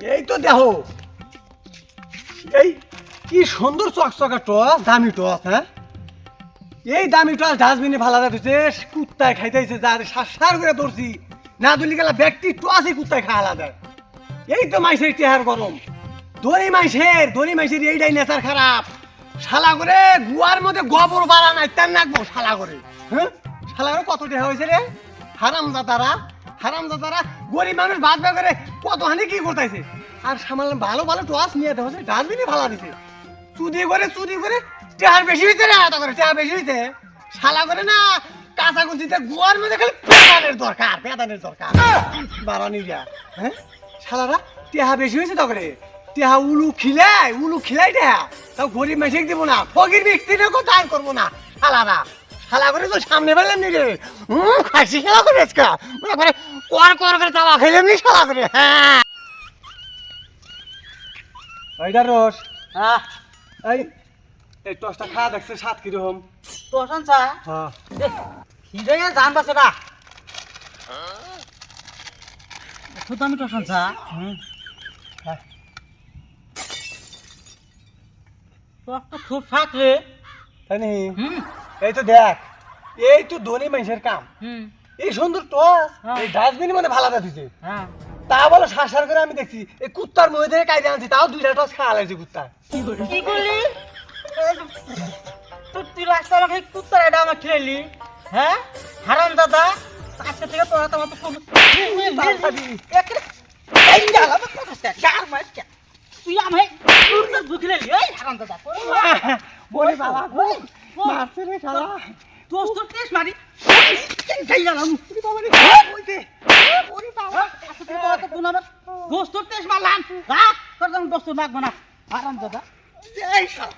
এই তো দেখো, এই কি সুন্দর চকচকা টস, দামি টস। হ্যাঁ, এই দামি টস ডাস্টবিনে ভালো দিচ্ছে, কুত্তায় খাইতেছে, যা সার করে ধরছি না দুলি গেলা ব্যক্তি টসই কুত্তায় খাওয়া দেয়। এই তো মাইসের চেহার গরম, দড়ি মাইসের এইটাই নেচার খারাপ। শালা করে গুয়ার মধ্যে গোবর বাড়া নাই তার নাকবো শালা করে। হ্যাঁ, শালা করে কত টাকা হয়েছে রে হারামজাদারা গরিব মানুষ ভাত ভাগ করে কত হানি কি করতেছে। আর সামাল ভালো ভালো টস নিয়ে দেওয়া হচ্ছে, ডাস্টবিনই ভালো দিছে। চুদি করে টেহার বেশি হয়েছে রে, এত করে টেহার বেশি হয়েছে। শালা করে না কাঁচা কুচিতে গুয়ার মধ্যে খালি পেদানের দরকার বাড়ানি যা। হ্যাঁ, শালারা টেহা বেশি হয়েছে, তখন টেহা উলু খিলাই টেহা তাও গরিব মেশিক দিব না, ফকির ব্যক্তিকে দান করবো না। শালা করে তো সামনে পেলাম নি রে, খাসি খেলা করে কর করে চাওয়া খেলাম নি শালা করে। হ্যাঁ, এইটা রস। হ্যাঁ, এই টসটা খাওয়া দেখছে স্বাদ কিরকম। টসান চা হ্যাঁ, খিদে জান পাচ্ছে না। তো আমি টসান চা টসটা খুব স্বাদ রে। তাই নি? এই তো দেখ, এই তো ধনী মানুষের কাম। এই সুন্দর টস এই ডাস্টবিনের মধ্যে ভালো দিছে। হ্যাঁ, তা বলো সার করে আমি দেখছি এই কুত্তার মুখে থেকে কাইদে আনছি, তাও দুইটা টস খাওয়া লাগছে কুত্তা। কি করলি তুই রাস্তা আমাকে কুত্তার এটা আমার খেলি? হ্যাঁ, হারাম দাদা, আজকে থেকে তোরা তোমার তো তুই আমায় বুঝলি হারাম দাদা বলে বাবা মারছে রে শালা। দোষ তোর টেস্ট মারি দোষ তোর টেস্ট মারলাম, তোর দোষ তোর লাগবে না হারাম দাদা। এই শালা